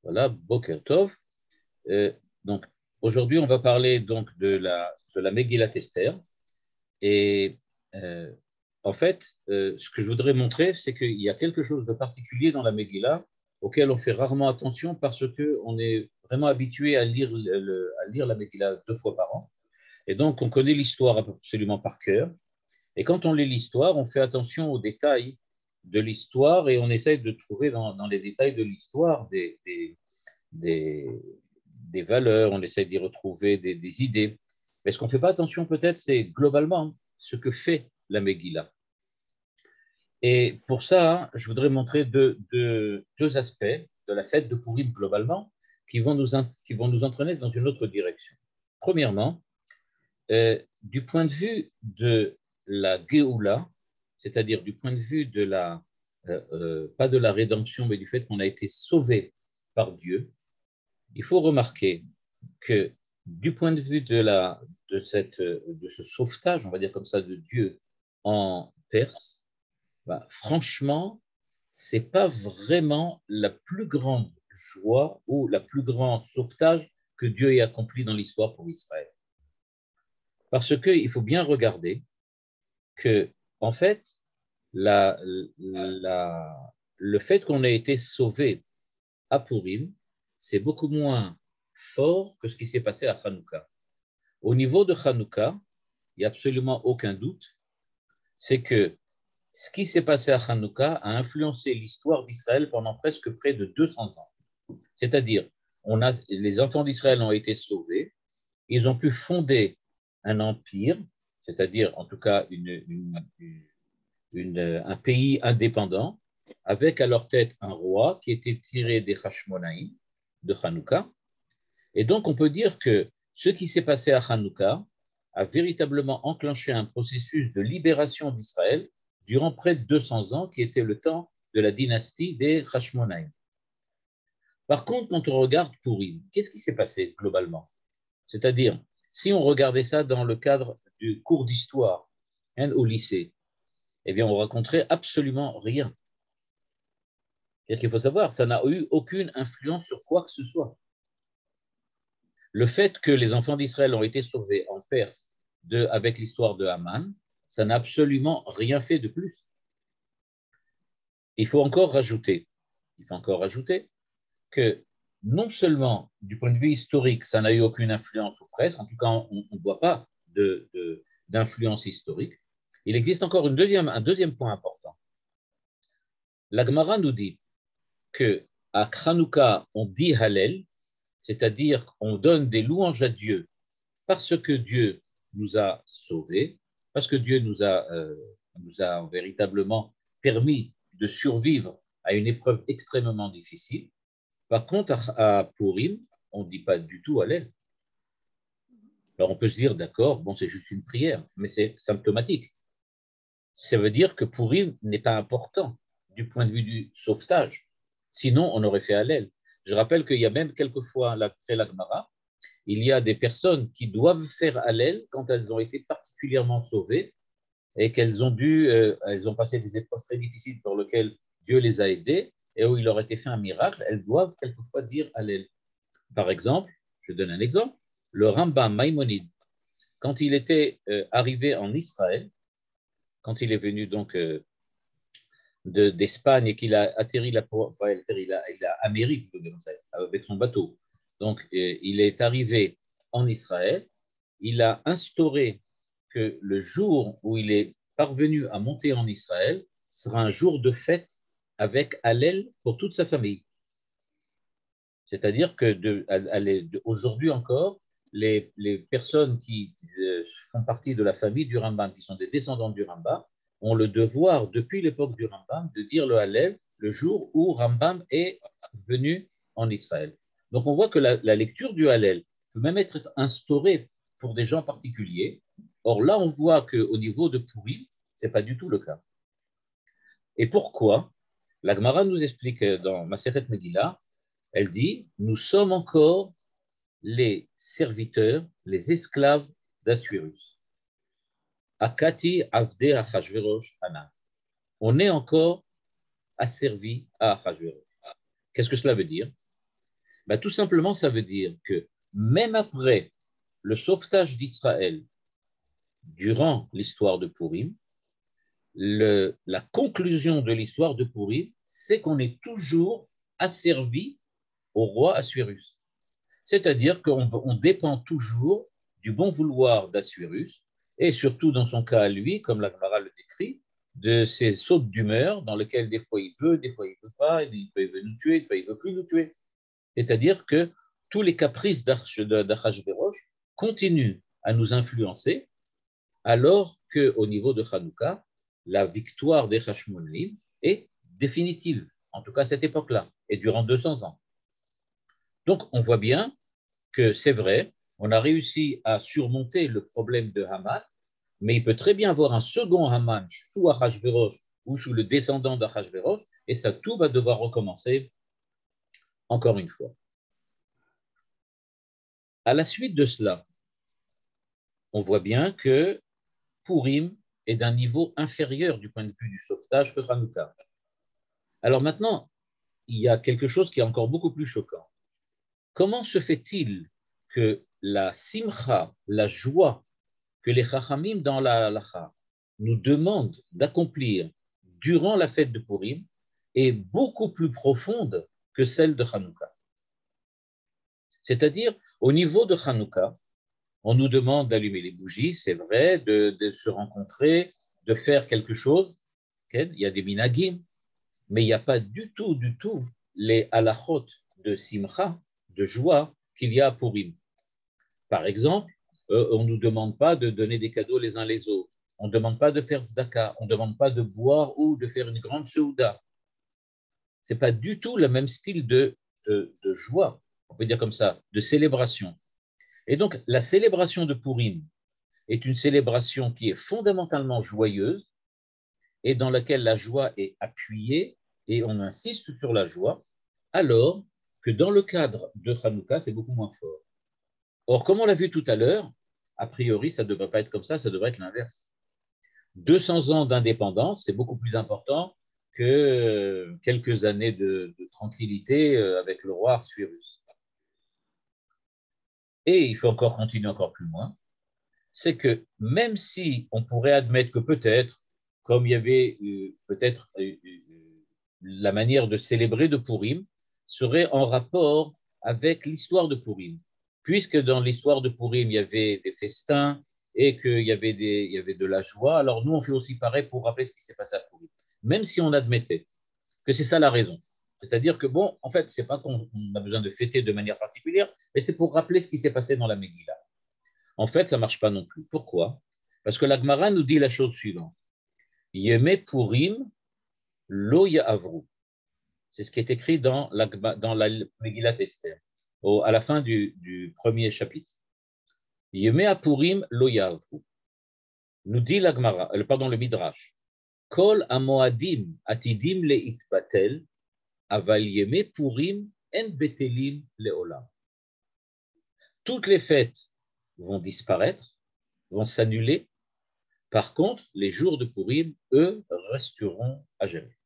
Voilà, Boker Tov. Euh, donc, aujourd'hui, on va parler donc de la Megillat Esther. Et euh, en fait, ce que je voudrais montrer, c'est qu'il y a quelque chose de particulier dans la Megillah auquel on fait rarement attention parce qu'on est vraiment habitué à lire, à lire la Megillah 2 fois par an. Et donc, on connaît l'histoire absolument par cœur. Et quand on lit l'histoire, on fait attention aux détails de l'histoire et on essaye de trouver dans les détails de l'histoire des, des valeurs, on essaie d'y retrouver des idées. Mais ce qu'on ne fait pas attention peut-être, c'est globalement ce que fait la Megillah. Et pour ça, je voudrais montrer deux aspects de la fête de Purim globalement qui vont nous entraîner dans une autre direction. Premièrement, du point de vue de la Géoula, c'est-à-dire du point de vue de la, pas de la rédemption, mais du fait qu'on a été sauvé par Dieu, il faut remarquer que du point de vue de ce sauvetage, on va dire comme ça, de Dieu en Perse, bah, franchement, c'est pas vraiment la plus grande joie ou la plus grande sauvetage que Dieu ait accompli dans l'histoire pour Israël. Parce qu'il faut bien regarder que, en fait, la, le fait qu'on ait été sauvé à Purim, c'est beaucoup moins fort que ce qui s'est passé à Hanouka. Au niveau de Hanouka, il n'y a absolument aucun doute, c'est que ce qui s'est passé à Hanouka a influencé l'histoire d'Israël pendant presque près de 200 ans. C'est-à-dire, les enfants d'Israël ont été sauvés, ils ont pu fonder un empire, c'est-à-dire en tout cas un pays indépendant, avec à leur tête un roi qui était tiré des Hashmonaïm de Hanouka. Et donc, on peut dire que ce qui s'est passé à Hanouka a véritablement enclenché un processus de libération d'Israël durant près de 200 ans, qui était le temps de la dynastie des Hashmonaïm. Par contre, quand on regarde Purim, qu'est-ce qui s'est passé globalement? C'est-à-dire, si on regardait ça dans le cadre du cours d'histoire au lycée, eh bien, on raconterait absolument rien. C'est-à-dire qu'il faut savoir, ça n'a eu aucune influence sur quoi que ce soit. Le fait que les enfants d'Israël ont été sauvés en Perse avec l'histoire de Haman, ça n'a absolument rien fait de plus. Il faut encore rajouter que non seulement du point de vue historique, ça n'a eu aucune influence aux presses, en tout cas, on ne voit pas d'influence historique. Il existe encore un deuxième point important. La Gemara nous dit qu'à Hanouka, on dit Hallel, c'est-à-dire qu'on donne des louanges à Dieu parce que Dieu nous a sauvés, parce que Dieu nous a véritablement permis de survivre à une épreuve extrêmement difficile. Par contre, à Purim, on ne dit pas du tout Hallel. Alors on peut se dire, d'accord, bon, c'est juste une prière, mais c'est symptomatique. Ça veut dire que Purim n'est pas important du point de vue du sauvetage. Sinon, on aurait fait Hallel. Je rappelle qu'il y a même quelquefois, après la Gemara, il y a des personnes qui doivent faire Hallel quand elles ont été particulièrement sauvées et elles ont passé des épreuves très difficiles pour lesquelles Dieu les a aidées et où il leur a été fait un miracle, elles doivent quelquefois dire Hallel. Par exemple, je donne un exemple, le Rambam Maïmonide, quand il était arrivé en Israël, quand il est venu donc d'Espagne et qu'il a atterri il a Amérique avec son bateau. Donc, il est arrivé en Israël. Il a instauré que le jour où il est parvenu à monter en Israël sera un jour de fête avec Hallel pour toute sa famille. C'est-à-dire que aujourd'hui encore, les personnes qui font partie de la famille du Rambam, qui sont des descendants du Rambam, ont le devoir, depuis l'époque du Rambam, de dire le Hallel le jour où Rambam est venu en Israël. Donc on voit que la lecture du Hallel peut même être instaurée pour des gens particuliers. Or là, on voit qu'au niveau de Purim, ce n'est pas du tout le cas. Et pourquoi? La Gemara nous explique dans Maseret Megillah, elle dit, nous sommes encore les serviteurs, les esclaves d'Assuérus. Akati Avde Achashverosh Ana. On est encore asservi à Achashverosh. Qu'est-ce que cela veut dire? Ben, tout simplement, ça veut dire que même après le sauvetage d'Israël durant l'histoire de Purim, la conclusion de l'histoire de Purim, c'est qu'on est toujours asservi au roi Assuérus. C'est-à-dire qu'on dépend toujours du bon vouloir d'Assuérus, et surtout dans son cas à lui, comme la Gemara le décrit, de ces sautes d'humeur dans lesquelles des fois il veut, des fois il ne veut pas, des fois il veut nous tuer, des fois il ne veut plus nous tuer. C'est-à-dire que tous les caprices d'Achashverosh continuent à nous influencer, alors qu'au niveau de Hanouka, la victoire des Hashmonaïm est définitive, en tout cas à cette époque-là, et durant 200 ans. Donc on voit bien que c'est vrai, on a réussi à surmonter le problème de Haman, mais il peut très bien avoir un second Haman sous Achashverosh ou sous le descendant d'Achashverosh, et ça tout va devoir recommencer encore une fois. À la suite de cela, on voit bien que Purim est d'un niveau inférieur du point de vue du sauvetage que Hanouka. Alors maintenant, il y a quelque chose qui est encore beaucoup plus choquant. Comment se fait-il que la simcha, la joie que les chachamim dans la halacha nous demandent d'accomplir durant la fête de Purim est beaucoup plus profonde que celle de Hanouka? C'est-à-dire, au niveau de Hanouka, on nous demande d'allumer les bougies, c'est vrai, de se rencontrer, de faire quelque chose. Okay? Il y a des minagim, mais il n'y a pas du tout les halachot de simcha, de joie qu'il y a à Purim. Par exemple, on ne nous demande pas de donner des cadeaux les uns les autres. On ne demande pas de faire tzedaka. On ne demande pas de boire ou de faire une grande seuda. Ce n'est pas du tout le même style de joie, on peut dire comme ça, de célébration. Et donc, la célébration de Purim est une célébration qui est fondamentalement joyeuse et dans laquelle la joie est appuyée et on insiste sur la joie, alors que dans le cadre de Hanouka, c'est beaucoup moins fort. Or, comme on l'a vu tout à l'heure, a priori, ça ne devrait pas être comme ça devrait être l'inverse. 200 ans d'indépendance, c'est beaucoup plus important que quelques années de tranquillité avec le roi Arsuérus. Et il faut encore continuer encore plus loin, c'est que même si on pourrait admettre que peut-être, comme il y avait peut-être la manière de célébrer de Purim, serait en rapport avec l'histoire de Purim, puisque dans l'histoire de Purim, il y avait des festins et qu'il y avait de la joie, alors nous, on fait aussi pareil pour rappeler ce qui s'est passé à Purim, même si on admettait que c'est ça la raison. C'est-à-dire que, bon, en fait, ce n'est pas qu'on a besoin de fêter de manière particulière, mais c'est pour rappeler ce qui s'est passé dans la Megillah. En fait, ça ne marche pas non plus. Pourquoi? Parce que la Gemara nous dit la chose suivante. Yeme Purim lo ya'avru. C'est ce qui est écrit dans la Megillat Esther, à la fin du premier chapitre. Yeme Purim lo ya'avru. Nous dit la Gemara, pardon, le Midrash. Kol amoadim atidim leitbatel, aval yeme Purim en betelim leolam. Toutes les fêtes vont disparaître, vont s'annuler. Par contre, les jours de Purim, eux, resteront à jamais.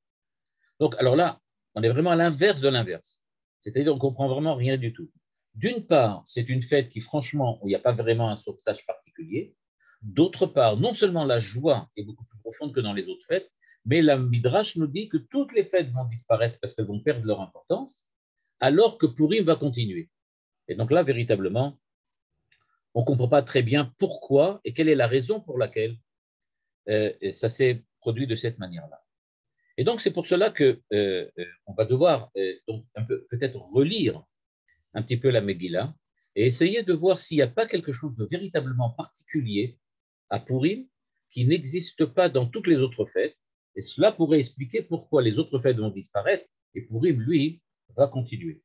Donc, alors là, on est vraiment à l'inverse de l'inverse. C'est-à-dire qu'on ne comprend vraiment rien du tout. D'une part, c'est une fête qui, franchement, où il n'y a pas vraiment un sauvetage particulier. D'autre part, non seulement la joie est beaucoup plus profonde que dans les autres fêtes, mais la Midrash nous dit que toutes les fêtes vont disparaître parce qu'elles vont perdre leur importance, alors que Purim va continuer. Et donc là, véritablement, on ne comprend pas très bien pourquoi et quelle est la raison pour laquelle ça s'est produit de cette manière-là. Et donc, c'est pour cela qu'on va devoir donc peut-être relire un petit peu la Megillah et essayer de voir s'il n'y a pas quelque chose de véritablement particulier à Purim qui n'existe pas dans toutes les autres fêtes. Et cela pourrait expliquer pourquoi les autres fêtes vont disparaître et Purim, lui, va continuer.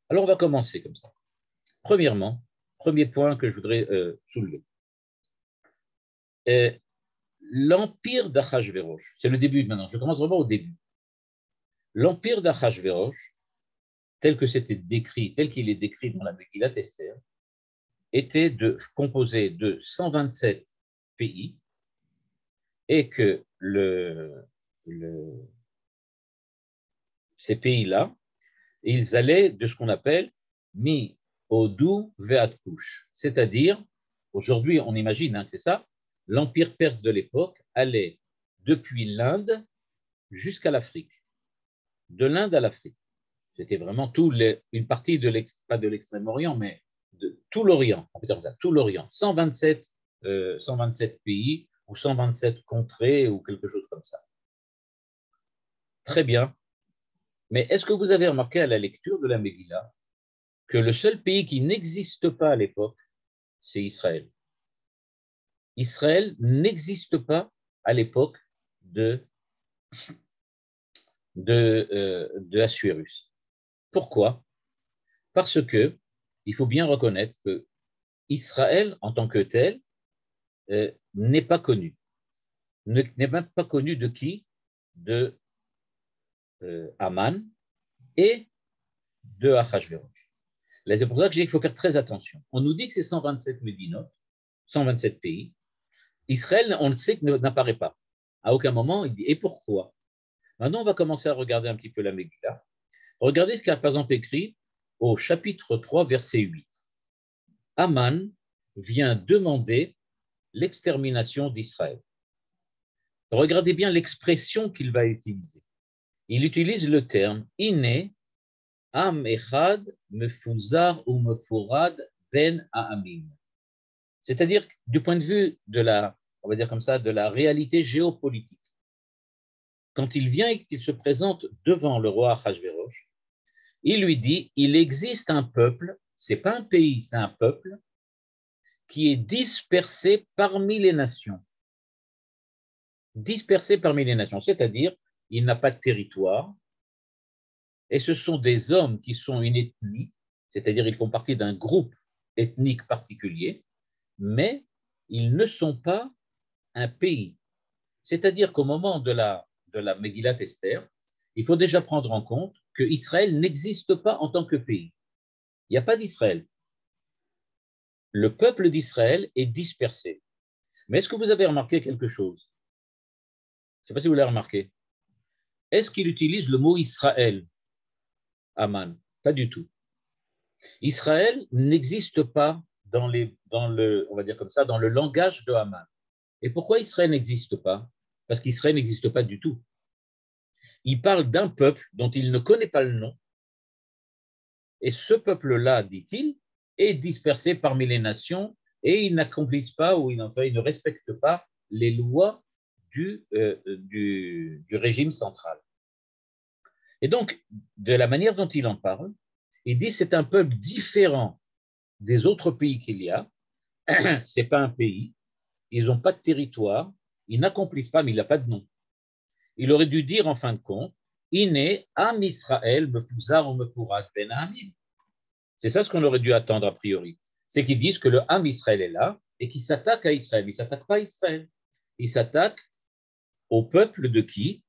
Alors, on va commencer comme ça. Premièrement, premier point que je voudrais soulever. L'empire d'Achashverosh, c'est le début maintenant, je commence vraiment au début. L'empire d'Achashverosh, tel qu'il est décrit dans la Megillat Esther, était composé de 127 pays et que ces pays-là ils allaient de ce qu'on appelle mi Odou ve'at Kush, c'est-à-dire, aujourd'hui on imagine que c'est ça, l'empire perse de l'époque allait depuis l'Inde jusqu'à l'Afrique, de l'Inde à l'Afrique. C'était vraiment une partie de pas de l'extrême-orient, mais de tout l'Orient, on peut dire ça, tout l'Orient, 127 pays ou 127 contrées ou quelque chose comme ça. Très bien. Mais est-ce que vous avez remarqué à la lecture de la Megillah que le seul pays qui n'existe pas à l'époque, c'est Israël. Israël n'existe pas à l'époque de Assuérus. Pourquoi? Parce que il faut bien reconnaître que Israël, en tant que tel, n'est pas connu. N'est même pas connu de qui? De Haman et de Achashverosh. C'est pour ça qu'il faut faire très attention. On nous dit que c'est 127 médinotes, 127 pays. Israël, on le sait, n'apparaît pas. À aucun moment, il dit et pourquoi? Maintenant, on va commencer à regarder un petit peu la Megillah. Regardez ce qu'il y a par exemple écrit au chapitre 3, verset 8. Haman vient demander l'extermination d'Israël. Regardez bien l'expression qu'il va utiliser. Il utilise le terme Iné, Am Echad, Mefuzar ou Mefurad Ben Ha'amim. C'est-à-dire du point de vue de on va dire comme ça, de la réalité géopolitique. Quand il vient et qu'il se présente devant le roi Achashverosh, il lui dit, il existe un peuple, c'est pas un pays, c'est un peuple qui est dispersé parmi les nations. Dispersé parmi les nations, c'est-à-dire il n'a pas de territoire, et ce sont des hommes qui sont une ethnie, c'est-à-dire ils font partie d'un groupe ethnique particulier, mais ils ne sont pas un pays. C'est-à-dire qu'au moment de la Megillat Esther, il faut déjà prendre en compte que Israël n'existe pas en tant que pays. Il n'y a pas d'Israël. Le peuple d'Israël est dispersé. Mais est-ce que vous avez remarqué quelque chose? Je ne sais pas si vous l'avez remarqué. Est-ce qu'il utilise le mot Israël, Aman? Pas du tout. Israël n'existe pas on va dire comme ça, dans le langage de Haman. Et pourquoi Israël n'existe pas? Parce qu'Israël n'existe pas du tout. Il parle d'un peuple dont il ne connaît pas le nom, et ce peuple-là, dit-il, est dispersé parmi les nations et ils n'accomplissent pas ou ils ne respectent pas les lois du régime central. Et donc, de la manière dont il en parle, il dit c'est un peuple différent des autres pays qu'il y a. C'est pas un pays, ils n'ont pas de territoire, ils n'accomplissent pas, mais il n'a pas de nom. Il aurait dû dire en fin de compte, Iné, Am Israël, Mefuzar ou Mefurat Ben Hamim. C'est ça ce qu'on aurait dû attendre a priori. C'est qu'ils disent que le Ham Israël est là et qu'il s'attaque à Israël. Mais il ne s'attaque pas à Israël. Il s'attaque au peuple de qui?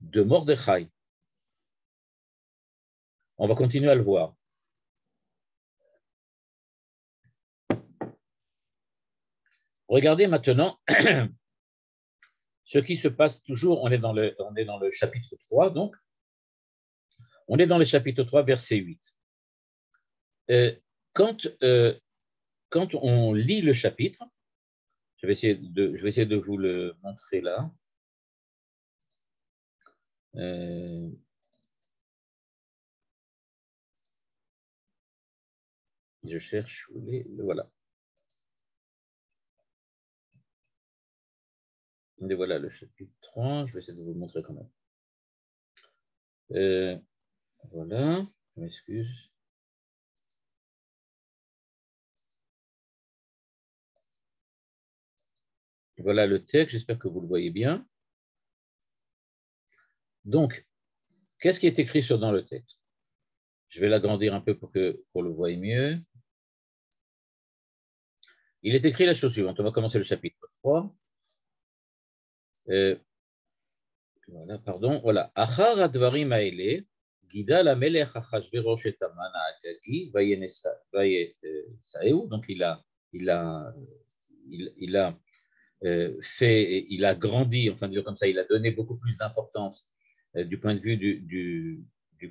De Mordechai. On va continuer à le voir. Regardez maintenant ce qui se passe toujours. On est dans le chapitre 3, donc. On est dans le chapitre 3, verset 8. Quand on lit le chapitre, je vais essayer de vous le montrer là. Je cherche, voilà. Et voilà le chapitre 3, je vais essayer de vous le montrer quand même. Voilà, je m'excuse. Voilà le texte, j'espère que vous le voyez bien. Donc, qu'est-ce qui est écrit dans le texte? Je vais l'agrandir un peu pour le voyez mieux. Il est écrit la chose suivante. On va commencer le chapitre 3. Voilà, pardon. Voilà. Achar advarim haele, gida la melech Achashverosh et Haman ha'agagi, vayesaeu. Donc, il a il a grandi, enfin, dire comme ça, il a donné beaucoup plus d'importance du point de vue du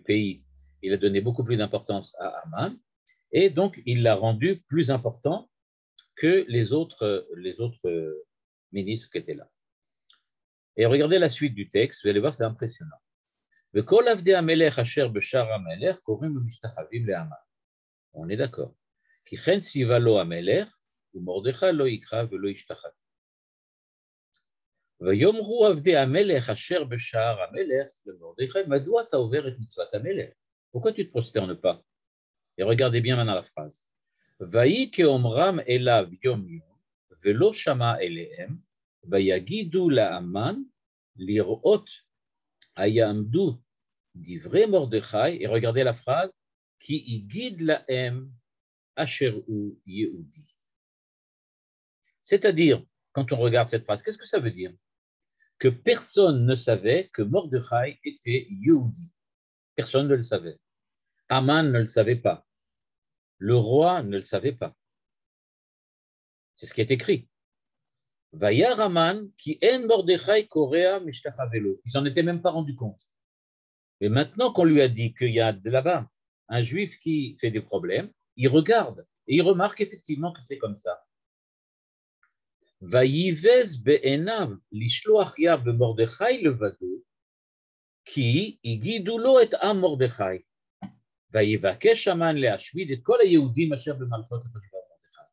pays il a donné beaucoup plus d'importance à Aman, et donc il l'a rendu plus important que les autres ministres qui étaient là. Et regardez la suite du texte, vous allez voir, c'est impressionnant. On est d'accord. ויאמרו עבדי המלך אשר בשער המלך למרדכי, מדוע אתה עובר את מצוות המלך? Pourquoi tu ne te prosternes pas? Et regardez bien maintenant la phrase. ויהי כאומרם אליו יום יום, ולא שמע אליהם, ויגידו להמן לראות היעמדו דברי מרדכי, et regardez la phrase, כי הגיד להם אשר הוא יהודי. C'est-à-dire, quand on regarde cette phrase, qu'est-ce que ça veut dire? Que personne ne savait que Mordechai était Yehudi. Personne ne le savait. Aman ne le savait pas. Le roi ne le savait pas. C'est ce qui est écrit. Vayar Aman qui en Mordechai Korea mishtachavelo. Ils s'en étaient même pas rendus compte. Mais maintenant qu'on lui a dit qu'il y a de là-bas un juif qui fait des problèmes, il regarde et il remarque effectivement que c'est comme ça. ויבז בעיניו לשלוח יד במרדכי לבדו, כי הגידו לו את עם מרדכי, ויבקש המן להשמיד את כל היהודים אשר במלכות אחשוורוש מרדכי.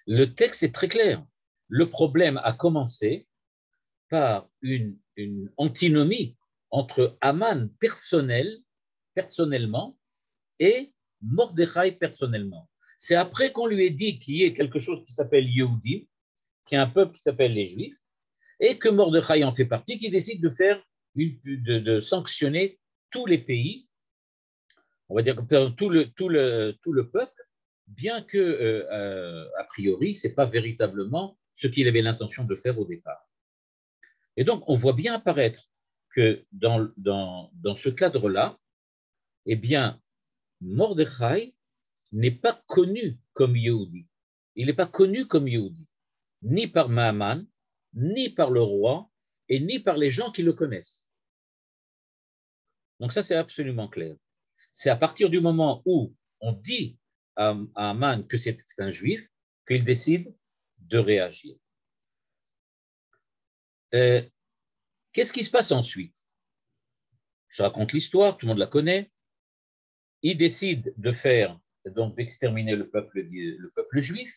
Le texte est très clair. Le problème a commencé par une antinomie entre Aman personnellement, et Mordechai personnellement. C'est après qu'on lui ait dit qu'il y ait quelque chose qui s'appelle Yehudi, qui est un peuple qui s'appelle les Juifs, et que Mordechai en fait partie, qui décide de faire de sanctionner tous les pays, on va dire tout le peuple, bien que a priori ce n'est pas véritablement ce qu'il avait l'intention de faire au départ. Et donc on voit bien apparaître que dans ce cadre-là, eh bien Mordechai n'est pas connu comme Yehudi. Il n'est pas connu comme Yehudi, ni par Maaman, ni par le roi, et ni par les gens qui le connaissent. Donc ça, c'est absolument clair. C'est à partir du moment où on dit à Aman que c'est un juif qu'il décide de réagir. Qu'est-ce qui se passe ensuite? Je raconte l'histoire, tout le monde la connaît. Il décide donc d'exterminer le peuple juif,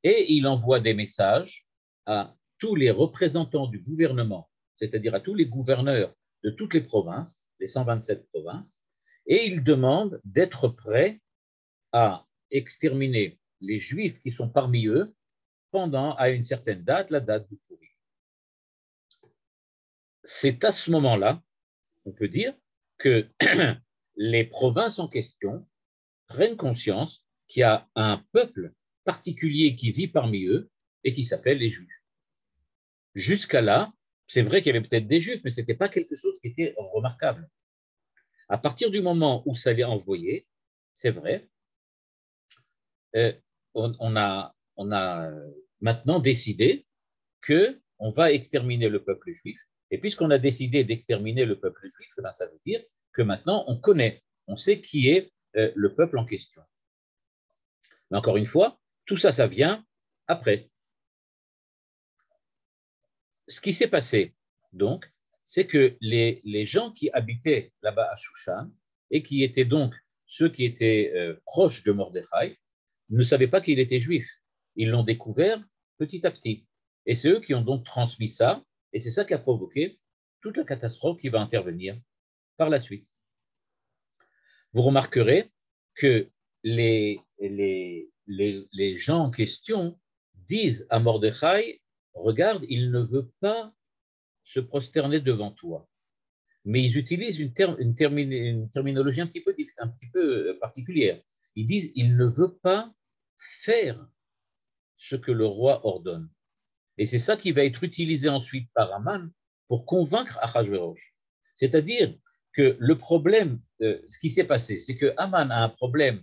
et il envoie des messages à tous les représentants du gouvernement, c'est-à-dire à tous les gouverneurs de toutes les provinces, les 127 provinces, et il demande d'être prêts à exterminer les Juifs qui sont parmi eux à une certaine date, la date du Purim. C'est à ce moment-là, on peut dire, que les provinces en question prennent conscience qu'il y a un peuple particulier qui vit parmi eux et qui s'appelle les Juifs. Jusqu'à là, c'est vrai qu'il y avait peut-être des Juifs, mais ce n'était pas quelque chose qui était remarquable. À partir du moment où ça l'est envoyé, c'est vrai, on a maintenant décidé qu'on va exterminer le peuple juif, et puisqu'on a décidé d'exterminer le peuple juif, ça veut dire que maintenant on sait qui est le peuple en question. Mais encore une fois, tout ça, ça vient après. Ce qui s'est passé, donc, c'est que les gens qui habitaient là-bas à Shushan, et qui étaient donc ceux qui étaient proches de Mordechai, ne savaient pas qu'il était juif. Ils l'ont découvert petit à petit. Et c'est eux qui ont donc transmis ça, et c'est ça qui a provoqué toute la catastrophe qui va intervenir par la suite. Vous remarquerez que les gens en question disent à Mordechai, regarde, il ne veut pas se prosterner devant toi. Mais ils utilisent une terminologie un petit peu particulière. Ils disent, il ne veut pas faire ce que le roi ordonne. Et c'est ça qui va être utilisé ensuite par Aman pour convaincre Achashverosh. C'est-à-dire que le problème, ce qui s'est passé, c'est que Aman a un problème,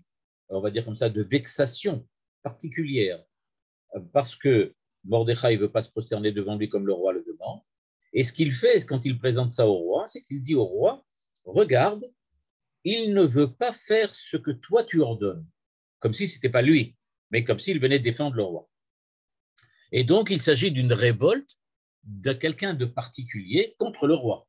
on va dire comme ça, de vexation particulière, parce que Mordechai ne veut pas se prosterner devant lui comme le roi le demande. Et ce qu'il fait quand il présente ça au roi, c'est qu'il dit au roi, regarde, il ne veut pas faire ce que toi tu ordonnes, comme si ce n'était pas lui, mais comme s'il venait défendre le roi. Et donc, il s'agit d'une révolte de quelqu'un de particulier contre le roi.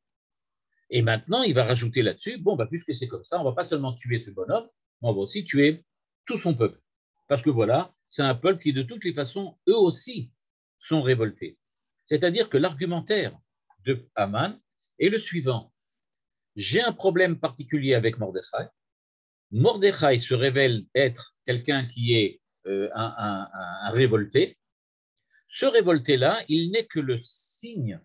Et maintenant, il va rajouter là-dessus, bon, bah, puisque c'est comme ça, on ne va pas seulement tuer ce bonhomme, mais on va aussi tuer tout son peuple. Parce que voilà, c'est un peuple qui, de toutes les façons, eux aussi, sont révoltés. C'est-à-dire que l'argumentaire de Haman est le suivant. J'ai un problème particulier avec Mordechai. Mordechai se révèle être quelqu'un qui est un révolté. Ce révolté-là, il n'est que le signe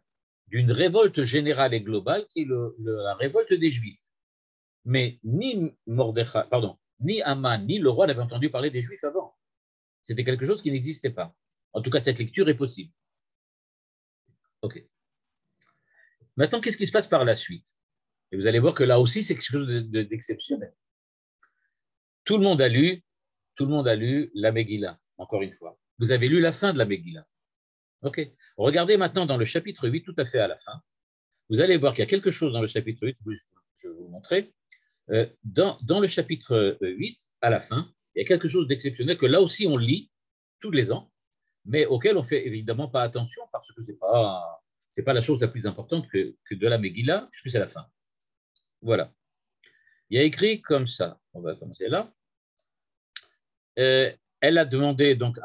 d'une révolte générale et globale qui est la révolte des Juifs. Mais ni Mordechai, pardon, ni Haman, ni le roi n'avaient entendu parler des Juifs avant. C'était quelque chose qui n'existait pas. En tout cas, cette lecture est possible. OK. Maintenant, qu'est-ce qui se passe par la suite? Et vous allez voir que là aussi, c'est quelque chose d'exceptionnel. Tout le monde a lu la Megillah, encore une fois. Vous avez lu la fin de la Megillah. OK. Regardez maintenant dans le chapitre 8, tout à fait à la fin. Vous allez voir qu'il y a quelque chose dans le chapitre 8, je vais vous montrer. Dans le chapitre 8, à la fin, il y a quelque chose d'exceptionnel que là aussi on lit tous les ans, mais auquel on ne fait évidemment pas attention parce que ce n'est pas la chose la plus importante que de la Megillah, puisque c'est la fin. Voilà. Il y a écrit comme ça. On va commencer là. Elle a demandé, donc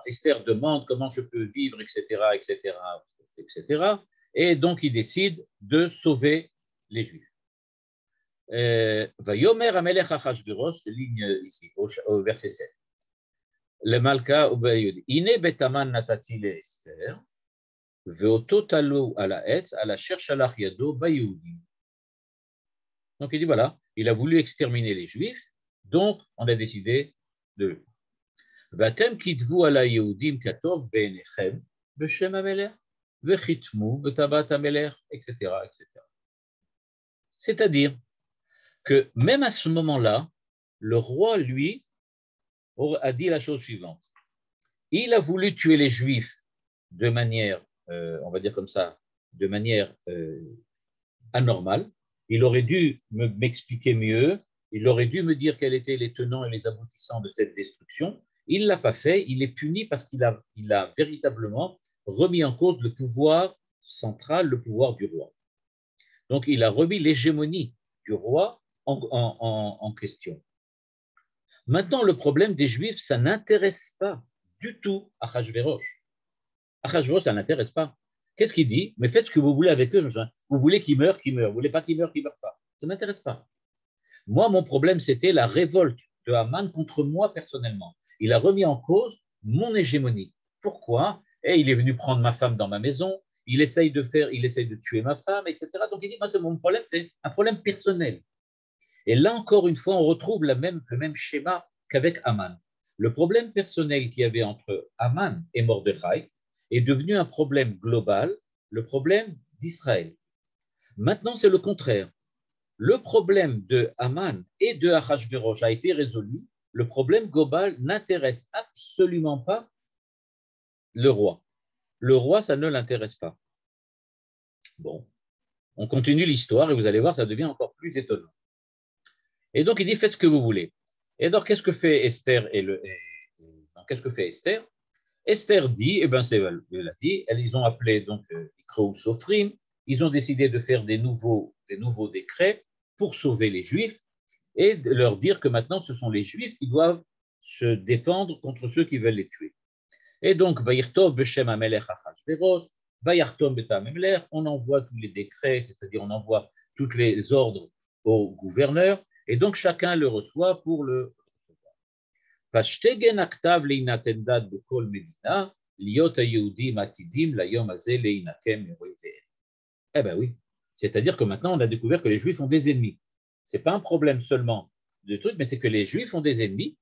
Esther demande comment je peux vivre, etc., etc., etc. Et donc il décide de sauver les Juifs. Vayomer Amelech Achashverosh, ligne ici, au verset 7. Le Malka Ubayud. Ine betaman natati le Esther, veoto talu ala etz, ala cherche alach yado bayoudim. Donc il dit voilà, il a voulu exterminer les Juifs, donc on a décidé de. Vatem kitvu ala Yehudim katov beinechem, beshem Amelech, vechitmu betabat Amelech, etc., etc. C'est-à-dire que même à ce moment-là, le roi, lui, a dit la chose suivante. Il a voulu tuer les Juifs de manière, on va dire comme ça, de manière anormale. Il aurait dû m'expliquer mieux, il aurait dû me dire quels étaient les tenants et les aboutissants de cette destruction. Il ne l'a pas fait, il est puni parce qu'il a véritablement remis en cause le pouvoir central, le pouvoir du roi. Donc il a remis l'hégémonie du roi en question. Maintenant, le problème des Juifs, ça n'intéresse pas du tout Achashverosh. Achashverosh, ça n'intéresse pas. Qu'est-ce qu'il dit? Mais faites ce que vous voulez avec eux. Vous voulez qu'ils meurent, qu'ils meurent. Vous voulez pas qu'ils meurent pas. Ça ne m'intéresse pas. Moi, mon problème, c'était la révolte de Haman contre moi personnellement. Il a remis en cause mon hégémonie. Pourquoi? Il est venu prendre ma femme dans ma maison. Il essaye de tuer ma femme, etc. Donc il dit, moi, c'est mon problème, c'est un problème personnel. Et là, encore une fois, on retrouve le même schéma qu'avec Haman. Le problème personnel qu'il y avait entre Haman et Mordechai est devenu un problème global, le problème d'Israël. Maintenant, c'est le contraire. Le problème de Haman et de Achashverosh a été résolu. Le problème global n'intéresse absolument pas le roi. Le roi, ça ne l'intéresse pas. Bon, on continue l'histoire et vous allez voir, ça devient encore plus étonnant. Et donc, il dit, faites ce que vous voulez. Et donc, qu'est-ce que fait Esther qu'est-ce que fait Esther? Esther dit, elle a dit, ils ont appelé donc Ikrou Sofrim, ils ont décidé de faire des nouveaux décrets pour sauver les Juifs et de leur dire que maintenant, ce sont les Juifs qui doivent se défendre contre ceux qui veulent les tuer. Et donc, Vayirtov Beshem Amelech Achashverosh, Vayartom Betam Amelech, on envoie tous les décrets, c'est-à-dire on envoie tous les ordres au gouverneur, et donc chacun le reçoit pour le recevoir. Pashtegen aktav leinatendad bekol medina, liot hayehudim atidim layom hazeh leinakem meroizehem. Eh bien oui, c'est-à-dire que maintenant on a découvert que les Juifs ont des ennemis. Ce n'est pas un problème seulement de truc, mais c'est que les Juifs ont des ennemis.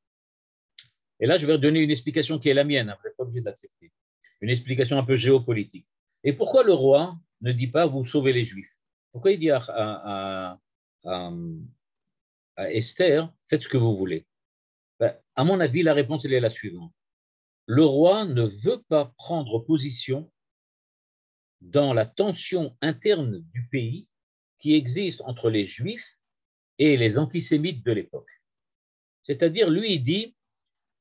Et là, je vais donner une explication qui est la mienne, vous n'êtes pas obligé d'accepter. Une explication un peu géopolitique. Et pourquoi le roi ne dit pas vous sauvez les Juifs? Pourquoi il dit à Esther, faites ce que vous voulez? À mon avis, la réponse elle est la suivante. Le roi ne veut pas prendre position dans la tension interne du pays qui existe entre les Juifs et les antisémites de l'époque. C'est-à-dire, lui, il dit,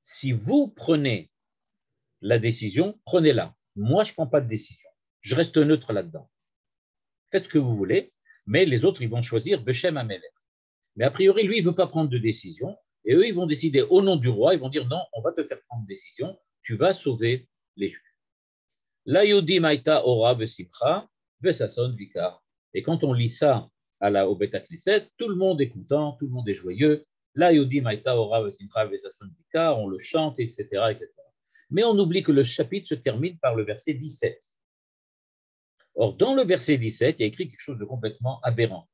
si vous prenez la décision, prenez-la. Moi, je ne prends pas de décision. Je reste neutre là-dedans. Faites ce que vous voulez, mais les autres, ils vont choisir Bechem Amelech. Mais a priori, lui, il ne veut pas prendre de décision, et eux, ils vont décider au nom du roi, ils vont dire non, on va te faire prendre une décision, tu vas sauver les Juifs. La Yodi Maïta Ora Vesimcha Vesason Vikar. Et quand on lit ça au Beta Knesset, tout le monde est content, tout le monde est joyeux. La Yodi Maïta Ora Vesimcha Vesason Vikar, on le chante, etc., etc. Mais on oublie que le chapitre se termine par le verset 17. Or, dans le verset 17, il y a écrit quelque chose de complètement aberrant.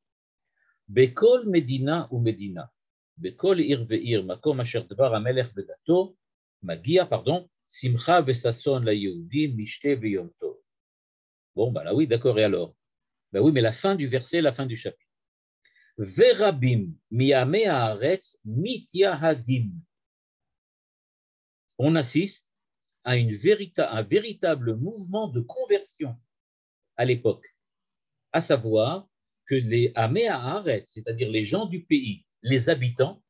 Bekol Medina ou Medina, Bekol Ir Ve'ir, Makom Asher Dvar Amelech Bedato, Magia, pardon, Simcha Vesason la Yehudim, Mishte Veyom Tov. Bon, ben là oui, d'accord, et alors? Ben oui, mais la fin du verset, la fin du chapitre. Verabim Miame Haaretz Mityahadim. On assiste à un véritable mouvement de conversion à l'époque, à savoir que les Amé Haaretz, c'est-à-dire les gens du pays, les habitants,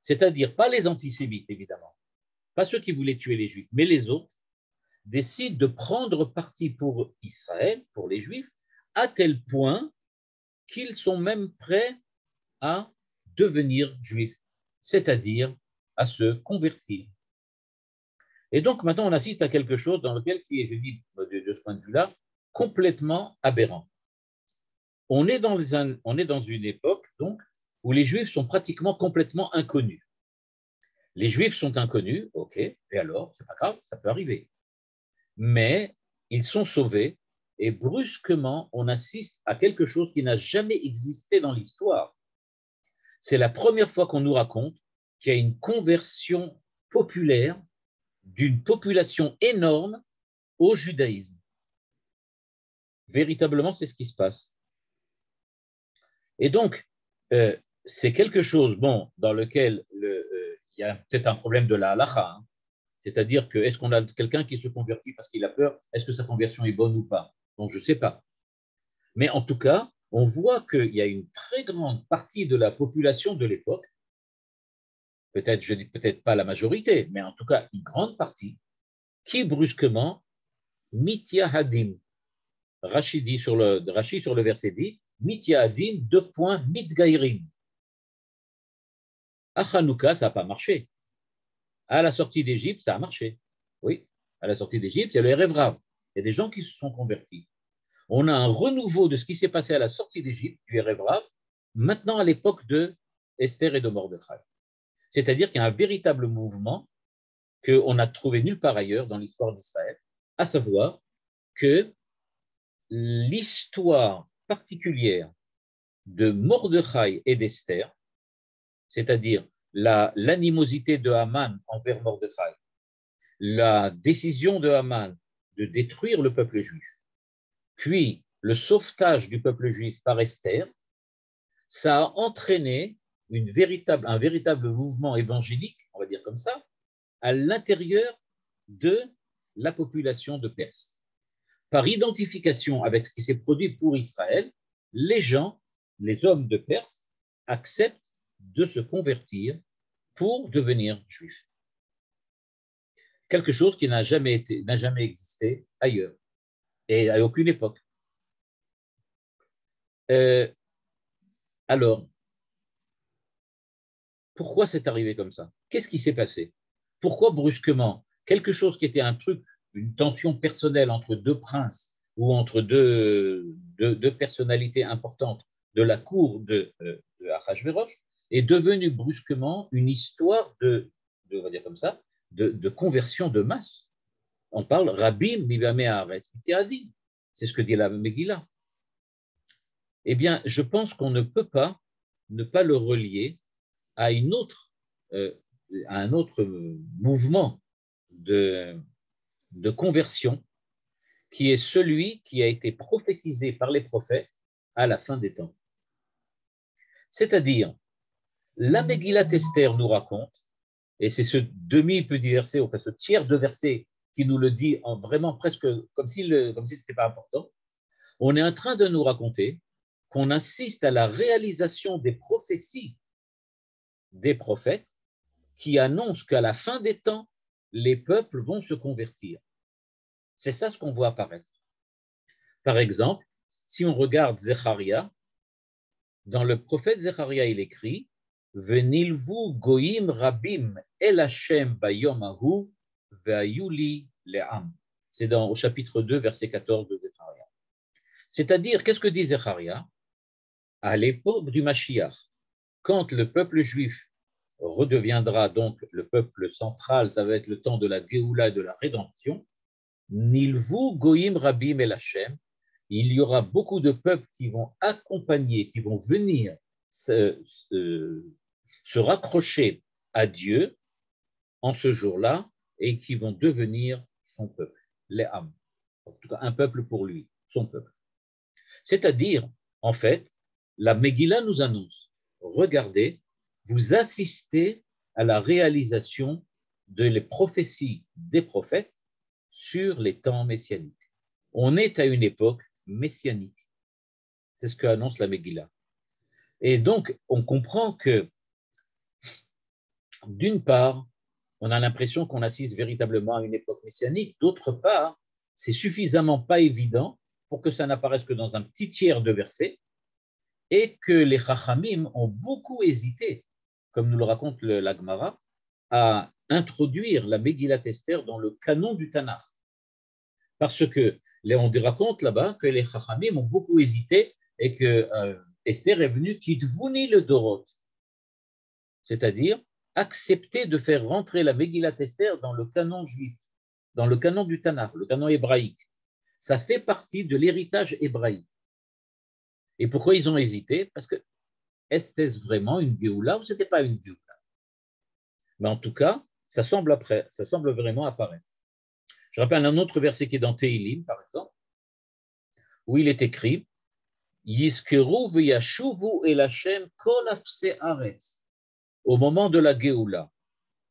c'est-à-dire pas les antisémites évidemment, pas ceux qui voulaient tuer les Juifs, mais les autres, décident de prendre parti pour Israël, pour les Juifs, à tel point qu'ils sont même prêts à devenir Juifs, c'est-à-dire à se convertir. Et donc maintenant on assiste à quelque chose dans lequel, qui est, je dis de ce point de vue-là, complètement aberrant. On est dans une époque donc où les Juifs sont pratiquement complètement inconnus. Les Juifs sont inconnus, ok, et alors, c'est pas grave, ça peut arriver. Mais ils sont sauvés et brusquement, on assiste à quelque chose qui n'a jamais existé dans l'histoire. C'est la première fois qu'on nous raconte qu'il y a une conversion populaire d'une population énorme au judaïsme. Véritablement, c'est ce qui se passe. Et donc, c'est quelque chose, bon, dans lequel il y a peut-être un problème de la halacha, hein. C'est-à-dire que est-ce qu'on a quelqu'un qui se convertit parce qu'il a peur? Est-ce que sa conversion est bonne ou pas? Donc, je ne sais pas. Mais en tout cas, on voit qu'il y a une très grande partie de la population de l'époque, peut-être, je dis peut-être pas la majorité, mais en tout cas une grande partie, qui brusquement, mitya hadim, Rachid sur le verset dit, mitya hadim, mitgairim. À Hanouka, ça n'a pas marché. À la sortie d'Égypte, ça a marché. Oui, à la sortie d'Égypte, il y a le Erev Rav. Il y a des gens qui se sont convertis. On a un renouveau de ce qui s'est passé à la sortie d'Égypte, du Erev Rav, maintenant à l'époque de Esther et de Mordechai. C'est-à-dire qu'il y a un véritable mouvement qu'on n'a trouvé nulle part ailleurs dans l'histoire d'Israël, à savoir que l'histoire particulière de Mordechai et d'Esther, c'est-à-dire l'animosité de Haman envers Mordechai, la décision de Haman de détruire le peuple juif, puis le sauvetage du peuple juif par Esther, ça a entraîné un véritable mouvement évangélique, on va dire comme ça, à l'intérieur de la population de Perse. Par identification avec ce qui s'est produit pour Israël, les hommes de Perse, acceptent de se convertir pour devenir juifs. Quelque chose qui n'a jamais existé ailleurs et à aucune époque. Alors, pourquoi c'est arrivé comme ça? Qu'est-ce qui s'est passé? Pourquoi brusquement, quelque chose qui était un truc, une tension personnelle entre deux princes ou entre deux personnalités importantes de la cour de Achashverosh, est devenu brusquement une histoire on va dire comme ça, de conversion de masse. On parle Rabim Mivame Haaretz Mityahadim. C'est ce que dit la Megillah. Eh bien, je pense qu'on ne peut pas ne pas le relier à un autre mouvement de conversion qui est celui qui a été prophétisé par les prophètes à la fin des temps. C'est-à-dire, la Megillat Esther nous raconte, et c'est ce demi-petit verset, enfin ce tiers de verset qui nous le dit vraiment presque comme si ce n'était pas important, on est en train de nous raconter qu'on assiste à la réalisation des prophéties des prophètes qui annoncent qu'à la fin des temps, les peuples vont se convertir. C'est ça ce qu'on voit apparaître. Par exemple, si on regarde Zecharia, dans le prophète Zecharia, il écrit Venilvu goyim rabim el Hashem bayom ahu ve'ayuli le'am. C'est au chapitre 2, verset 14 de Zecharia. C'est-à-dire, qu'est-ce que dit Zecharia? À l'époque du Mashiach, quand le peuple juif redeviendra donc le peuple central, ça va être le temps de la Géoula et de la rédemption, Nilvu goyim rabim el Hashem, il y aura beaucoup de peuples qui vont accompagner, qui vont venir se raccrocher à Dieu en ce jour-là et qui vont devenir son peuple, les Ham. En tout cas, un peuple pour lui, son peuple. C'est-à-dire, en fait, la Megillah nous annonce, regardez, vous assistez à la réalisation de les prophéties des prophètes sur les temps messianiques. On est à une époque messianique. C'est ce qu'annonce la Megillah. Et donc, on comprend que, d'une part, on a l'impression qu'on assiste véritablement à une époque messianique. D'autre part, c'est suffisamment pas évident pour que ça n'apparaisse que dans un petit tiers de versets et que les Chachamim ont beaucoup hésité, comme nous le raconte la Gemara, à introduire la Megillat Esther dans le canon du Tanakh. Parce que on raconte là-bas que les Chachamim ont beaucoup hésité et que Esther est venue kitvuni le dorot, c'est-à-dire accepter de faire rentrer la Megillat Esther dans le canon juif, dans le canon du Tanakh, le canon hébraïque. Ça fait partie de l'héritage hébraïque. Et pourquoi ils ont hésité? Parce que est-ce vraiment une Géoula ou ce n'était pas une Géoula? Mais en tout cas, ça semble vraiment apparaître. Je rappelle un autre verset qui est dans Tehilim, par exemple, où il est écrit Yiskeru v'yashuvu el Hashem kol afse aretz. Au moment de la Géoula,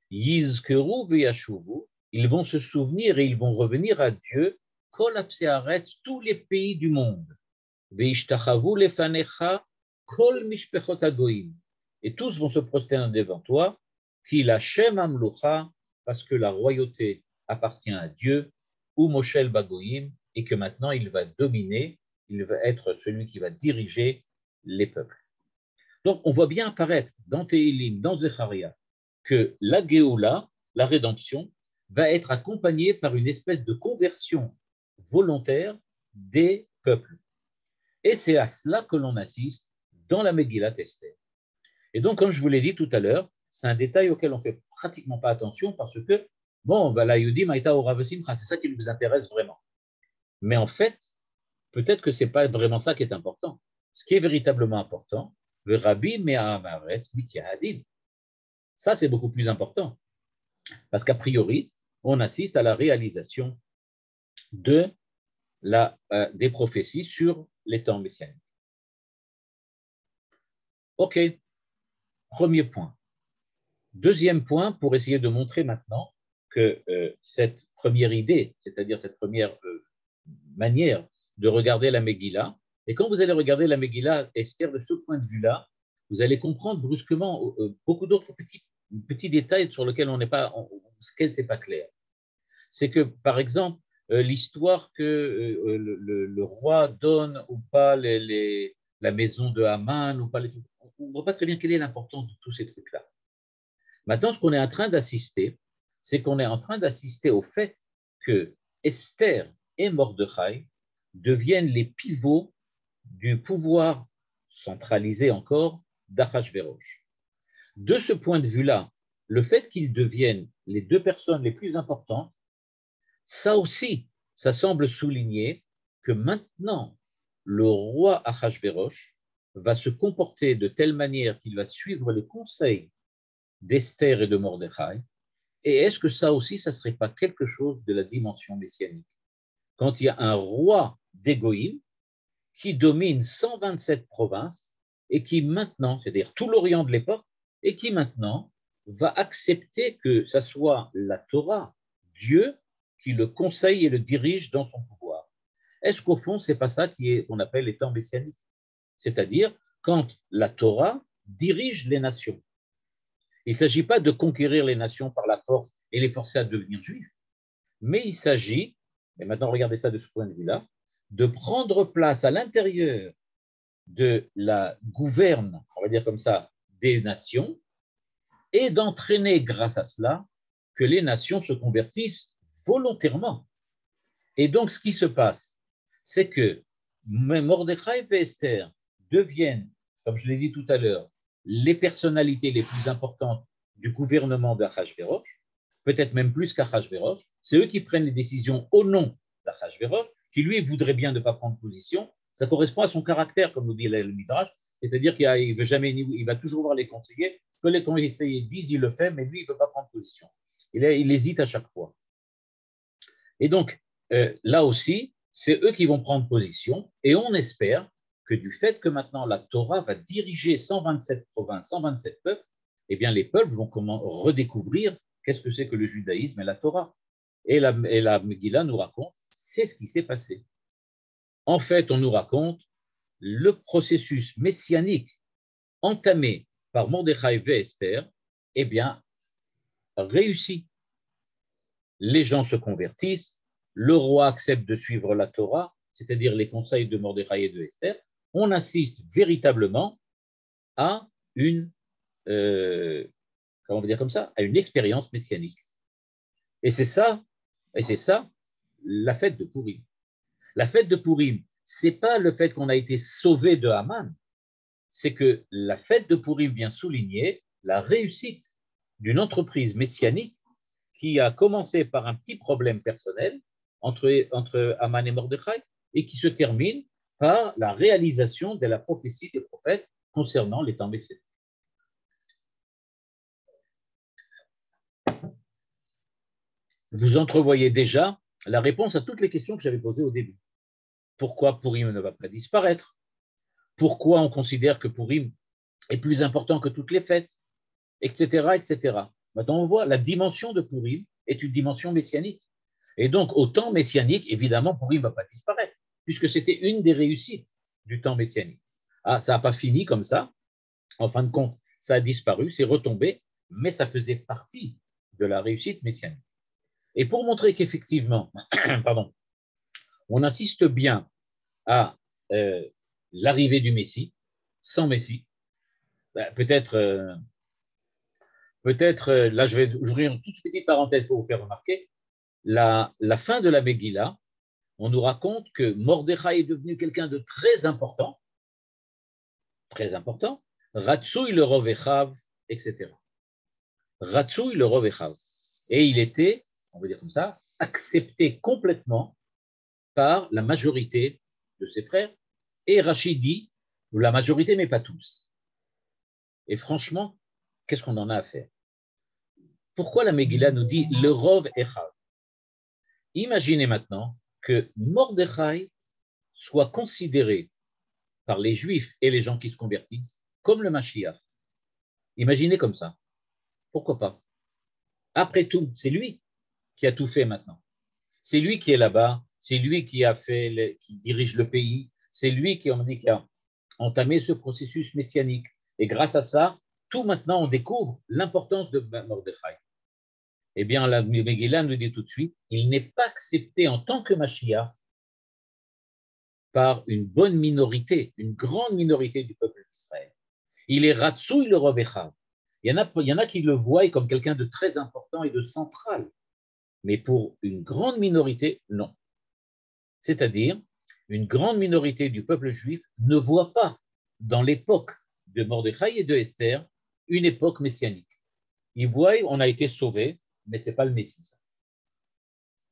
Yizkeru v'yashuvu, ils vont se souvenir et ils vont revenir à Dieu, kol afse aretz, tous les pays du monde. Ve'ishtachavu lefanecha kol mishpechot hagoyim. Et tous vont se prosterner devant toi, ki l'Hashem amlucha, parce que la royauté appartient à Dieu, ou Moshel Bagoyim, et que maintenant il va dominer, il va être celui qui va diriger les peuples. Donc on voit bien apparaître dans Tehilim, dans Zecharia, que la Géoula, la rédemption, va être accompagnée par une espèce de conversion volontaire des peuples. Et c'est à cela que l'on assiste dans la Megillat Esther. Et donc, comme je vous l'ai dit tout à l'heure, c'est un détail auquel on ne fait pratiquement pas attention parce que bon, la Yudi Maïta Ora Simcha, c'est ça qui nous intéresse vraiment. Mais en fait, peut-être que ce n'est pas vraiment ça qui est important. Ce qui est véritablement important, le Rabbi Me'amaretz Mityahadim. Ça, c'est beaucoup plus important. Parce qu'a priori, on assiste à la réalisation des prophéties sur les temps messianiques. OK, premier point. Deuxième point, pour essayer de montrer maintenant que cette première idée, c'est-à-dire cette première manière de regarder la Megillah, et quand vous allez regarder la Megillah Esther de ce point de vue-là, vous allez comprendre brusquement beaucoup d'autres petits détails sur lesquels c'est pas clair. C'est que, par exemple, l'histoire que le roi donne ou pas la maison de Haman, ou pas on ne voit pas très bien quelle est l'importance de tous ces trucs-là. Maintenant, ce qu'on est en train d'assister, c'est qu'on est en train d'assister au fait que Esther et Mordechai deviennent les pivots du pouvoir centralisé encore d'Achashverosh. De ce point de vue-là, le fait qu'ils deviennent les deux personnes les plus importantes, ça aussi, ça semble souligner que maintenant, le roi Achashverosh va se comporter de telle manière qu'il va suivre les conseils d'Esther et de Mordechai. Et est-ce que ça aussi, ça ne serait pas quelque chose de la dimension messianique? Quand il y a un roi d'Égoïm qui domine 127 provinces et qui maintenant, c'est-à-dire tout l'Orient de l'époque, et qui maintenant va accepter que ça soit la Torah, Dieu, qui le conseille et le dirige dans son pouvoir. Est-ce qu'au fond, ce n'est pas ça qu'on appelle les temps messianiques? c'est-à-dire quand la Torah dirige les nations. Il ne s'agit pas de conquérir les nations par la force et les forcer à devenir juifs, mais il s'agit, et maintenant regardez ça de ce point de vue-là, de prendre place à l'intérieur de la gouverne, on va dire comme ça, des nations, et d'entraîner grâce à cela que les nations se convertissent volontairement. Et donc, ce qui se passe, c'est que Mordechai et Esther deviennent, comme je l'ai dit tout à l'heure, les personnalités les plus importantes du gouvernement d'Achashverosh, peut-être même plus qu'Achashverosh. C'est eux qui prennent les décisions au nom d'Achashverosh, qui lui voudrait bien ne pas prendre position. Ça correspond à son caractère, comme nous dit le Midrash, c'est-à-dire qu'il veut jamais, il va toujours voir les conseillers, que les conseillers disent, il le fait, mais lui, il ne veut pas prendre position. Il hésite à chaque fois. Et donc, là aussi, c'est eux qui vont prendre position, et on espère que du fait que maintenant la Torah va diriger 127 provinces, 127 peuples, eh bien les peuples vont redécouvrir qu'est-ce que c'est que le judaïsme et la Torah. Et la Megillah nous raconte, c'est ce qui s'est passé. En fait, on nous raconte le processus messianique entamé par Mordechai et Esther, eh bien, réussit. Les gens se convertissent, le roi accepte de suivre la Torah, c'est-à-dire les conseils de Mordechai et de Esther. On assiste véritablement à une, comment on va dire comme ça, à une expérience messianique. Et c'est ça, la fête de Pourim. La fête de Pourim, c'est pas le fait qu'on a été sauvé de Haman, c'est que la fête de Pourim vient souligner la réussite d'une entreprise messianique qui a commencé par un petit problème personnel entre Haman et Mordechai et qui se termine par la réalisation de la prophétie des prophètes concernant les temps messianiques. Vous entrevoyez déjà la réponse à toutes les questions que j'avais posées au début. Pourquoi Pourim ne va pas disparaître? Pourquoi on considère que Pourim est plus important que toutes les fêtes, etc., etc. Maintenant, on voit la dimension de Pourim est une dimension messianique. Et donc, au temps messianique, évidemment, Pourim ne va pas disparaître, puisque c'était une des réussites du temps messianique. Ah, ça n'a pas fini comme ça. En fin de compte, ça a disparu, c'est retombé, mais ça faisait partie de la réussite messianique. Et pour montrer qu'effectivement, pardon, on assiste bien à l'arrivée du Messie, sans Messie, ben, peut-être, là je vais ouvrir une toute petite parenthèse pour vous faire remarquer, la fin de la Megillah, on nous raconte que Mordechai est devenu quelqu'un de très important, Ratsouille le Rovechav, etc. Ratsouille le Rovechav. Et il était, on va dire comme ça, accepté complètement par la majorité de ses frères, et Rachid dit, la majorité, mais pas tous. Et franchement, qu'est-ce qu'on en a à faire? Pourquoi la Megillah nous dit le Rov Echav? Imaginez maintenant que Mordechai soit considéré par les Juifs et les gens qui se convertissent comme le Mashiach. Imaginez comme ça. Pourquoi pas? Après tout, c'est lui qui a tout fait maintenant. C'est lui qui est là-bas, c'est lui qui qui dirige le pays, c'est lui qui, on dit, qui a entamé ce processus messianique. Et grâce à ça, tout maintenant, on découvre l'importance de Mordechai. Eh bien, la Megillah nous dit tout de suite, il n'est pas accepté en tant que Mashiach par une bonne minorité, une grande minorité du peuple d'Israël. Il est Ratsouille le Rovechav. Il y en a qui le voient comme quelqu'un de très important et de central. Mais pour une grande minorité, non. C'est-à-dire, une grande minorité du peuple juif ne voit pas dans l'époque de Mordechai et de Esther une époque messianique. Ils voient, on a été sauvés, mais ce n'est pas le Messie.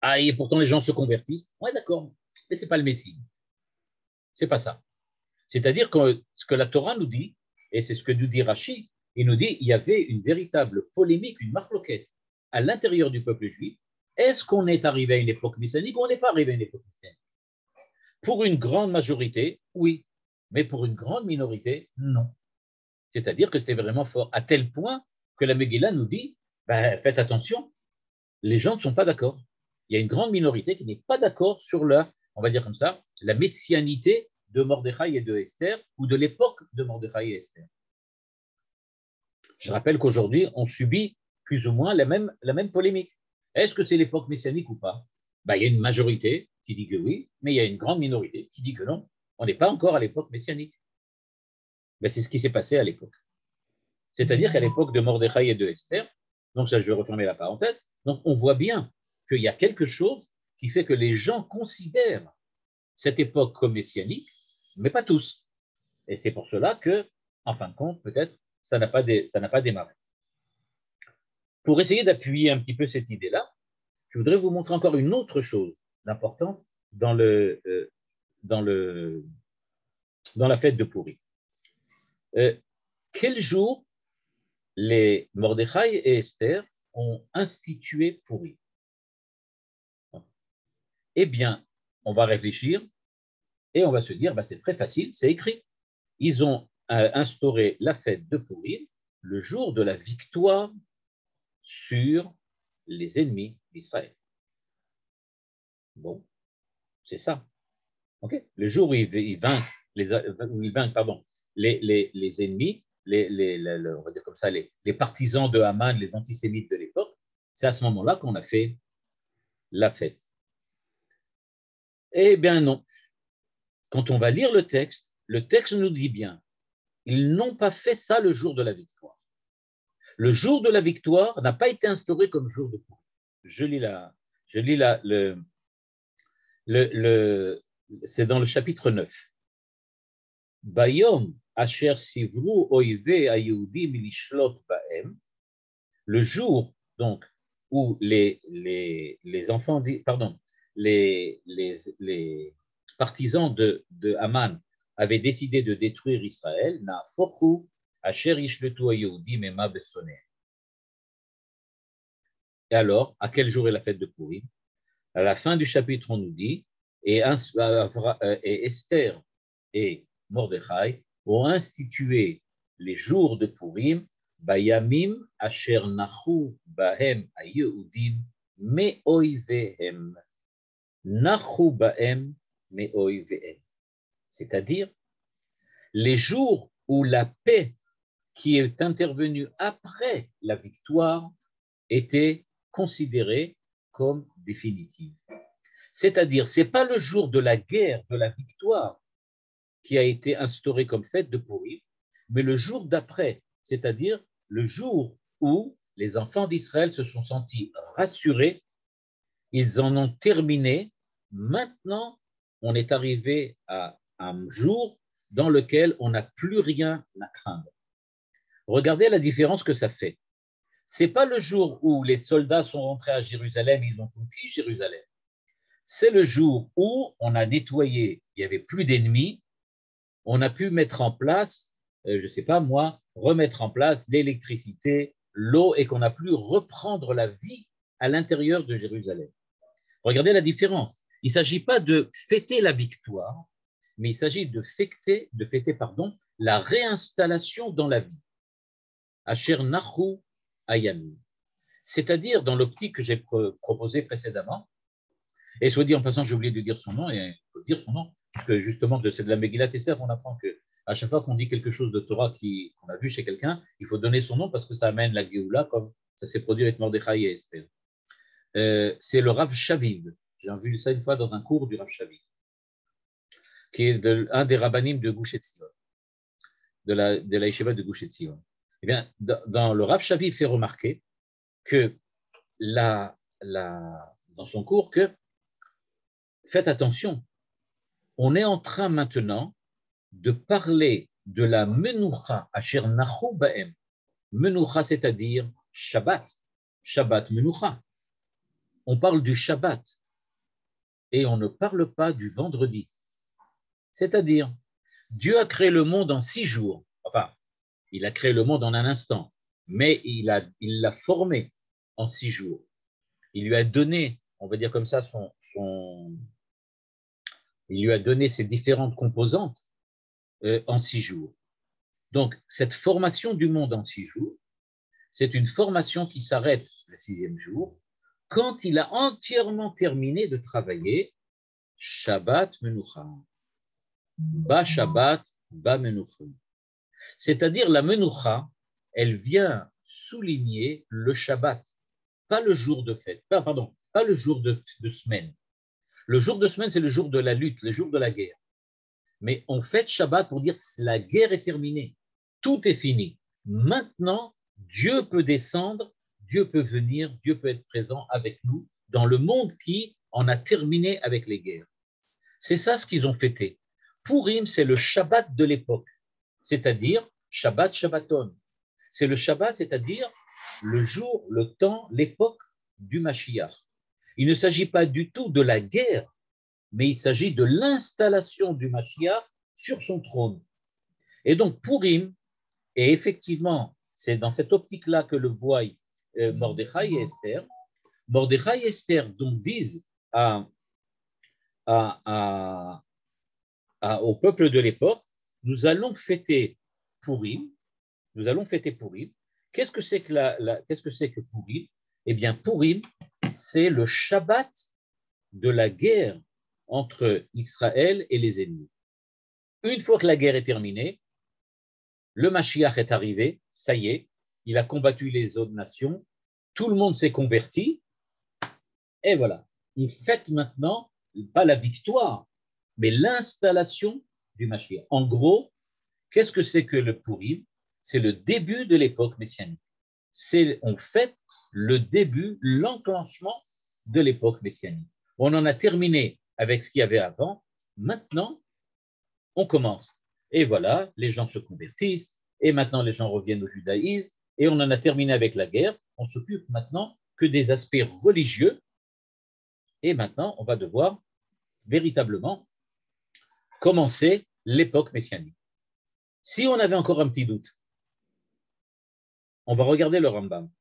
Ah, et pourtant les gens se convertissent. Ouais, d'accord, mais ce n'est pas le Messie. C'est pas ça. C'est-à-dire que ce que la Torah nous dit, et c'est ce que nous dit Rashi, il nous dit qu'il y avait une véritable polémique, une marloquette à l'intérieur du peuple juif. Est-ce qu'on est arrivé à une époque messianique ou on n'est pas arrivé à une époque messianique? Pour une grande majorité, oui, mais pour une grande minorité, non. C'est-à-dire que c'était vraiment fort, à tel point que la Megillah nous dit, ben, faites attention, les gens ne sont pas d'accord. Il y a une grande minorité qui n'est pas d'accord sur on va dire comme ça, la messianité de Mordechai et de Esther, ou de l'époque de Mordechai et Esther. Je rappelle qu'aujourd'hui, on subit plus ou moins la même polémique. Est-ce que c'est l'époque messianique ou pas? Ben, il y a une majorité qui dit que oui, mais il y a une grande minorité qui dit que non. On n'est pas encore à l'époque messianique. Ben, c'est ce qui s'est passé à l'époque. C'est-à-dire qu'à l'époque de Mordechai et de Esther, donc ça, je vais refermer la parenthèse, donc on voit bien qu'il y a quelque chose qui fait que les gens considèrent cette époque comme messianique, mais pas tous. Et c'est pour cela que, en fin de compte, peut-être, ça n'a pas démarré. Pour essayer d'appuyer un petit peu cette idée-là, je voudrais vous montrer encore une autre chose d'importante dans la fête de Pourri. Quel jour les Mordechai et Esther ont institué Pourri? Eh bien, on va réfléchir et on va se dire, bah, c'est très facile, c'est écrit. Ils ont instauré la fête de Pourri le jour de la victoire sur les ennemis d'Israël. Bon, c'est ça. Okay. Le jour où ils vainquent les ennemis, on va dire comme ça, les partisans de Haman, les antisémites de l'époque, c'est à ce moment-là qu'on a fait la fête. Eh bien non. Quand on va lire le texte nous dit bien, ils n'ont pas fait ça le jour de la victoire. Le jour de la victoire n'a pas été instauré comme jour de Pourri. C'est dans le chapitre 9. Bayom asher sivru oive ayehudi milishlot baem, le jour donc où les partisans de Haman avaient décidé de détruire Israël, na forchu asher yishletu ayehudi mema besoner. Et alors, à quel jour est la fête de Pourim? À la fin du chapitre, on nous dit, et Esther et Mordechai ont institué les jours de Pourim, Bayamim asher nachu bahem hayehudim me'oivehem. Nachu bahem me'oivehem. C'est-à-dire, les jours où la paix qui est intervenue après la victoire était considérée comme définitive. C'est-à-dire, ce n'est pas le jour de la guerre, de la victoire, qui a été instauré comme fête de Pourim, mais le jour d'après, c'est-à-dire le jour où les enfants d'Israël se sont sentis rassurés, ils en ont terminé. Maintenant, on est arrivé à un jour dans lequel on n'a plus rien à craindre. Regardez la différence que ça fait. Ce n'est pas le jour où les soldats sont rentrés à Jérusalem, ils ont conquis Jérusalem. C'est le jour où on a nettoyé, il n'y avait plus d'ennemis, on a pu mettre en place, je ne sais pas moi, remettre en place l'électricité, l'eau, et qu'on a pu reprendre la vie à l'intérieur de Jérusalem. Regardez la différence. Il ne s'agit pas de fêter la victoire, mais il s'agit de fêter la réinstallation dans la vie. Asher nachu ayamim. C'est-à-dire, dans l'optique que j'ai proposée précédemment, et soit dit en passant, j'ai oublié de dire son nom, et il faut dire son nom, parce que justement, c'est de la Megillat Esther, on apprend qu'à chaque fois qu'on dit quelque chose de Torah qu'on a vu chez quelqu'un, il faut donner son nom parce que ça amène la Géoula, comme ça s'est produit avec Mordechai et Esther. C'est le Rav Shaviv. J'ai vu ça une fois dans un cours du Rav Shaviv, qui est un des rabbanim de Gush Etzion, de la yeshiva de Gush Etzion. Eh bien, dans le Rav Shaviv fait remarquer que dans son cours, que faites attention, on est en train maintenant de parler de la menoucha, asher nachu baem. Menoucha, c'est-à-dire Shabbat. Shabbat menoucha. On parle du Shabbat et on ne parle pas du vendredi. C'est-à-dire, Dieu a créé le monde en 6 jours. Enfin, il a créé le monde en un instant, mais il l'a formé en 6 jours. Il lui a donné, on va dire comme ça, il lui a donné ses différentes composantes en 6 jours. Donc, cette formation du monde en 6 jours, c'est une formation qui s'arrête le 6e jour, quand il a entièrement terminé de travailler Shabbat Menucha. ba Shabbat, ba Menucha. C'est-à-dire la Menucha, elle vient souligner le Shabbat, pas le jour de fête, pardon, pas le jour de semaine. Le jour de semaine, c'est le jour de la lutte, le jour de la guerre. Mais on fête Shabbat pour dire que la guerre est terminée, tout est fini. Maintenant, Dieu peut descendre, Dieu peut venir, Dieu peut être présent avec nous dans le monde qui en a terminé avec les guerres. C'est ça ce qu'ils ont fêté. Purim, c'est le Shabbat de l'époque, c'est-à-dire Shabbat Shabbaton. C'est le Shabbat, c'est-à-dire le jour, le temps, l'époque du Mashiach. Il ne s'agit pas du tout de la guerre, mais il s'agit de l'installation du Mashiach sur son trône. Et donc Purim, et effectivement, c'est dans cette optique-là que le voient Mordechai et Esther. Mordechai et Esther donc disent au peuple de l'époque, nous allons fêter Purim, nous allons fêter Purim. Qu'est-ce que c'est que Purim? Eh bien, Purim, c'est le Shabbat de la guerre entre Israël et les ennemis. Une fois que la guerre est terminée, le Mashiach est arrivé, ça y est, il a combattu les autres nations, tout le monde s'est converti, et voilà. Il fête maintenant, pas la victoire, mais l'installation du Mashiach. En gros, qu'est-ce que c'est que le Purim? C'est le début de l'époque messianique. On fête le début, l'enclenchement de l'époque messianique. On en a terminé avec ce qu'il y avait avant. Maintenant, on commence. Et voilà, les gens se convertissent, et maintenant les gens reviennent au judaïsme, et on en a terminé avec la guerre. On s'occupe maintenant que des aspects religieux, et maintenant on va devoir véritablement commencer l'époque messianique. Si on avait encore un petit doute, on va regarder le Rambam.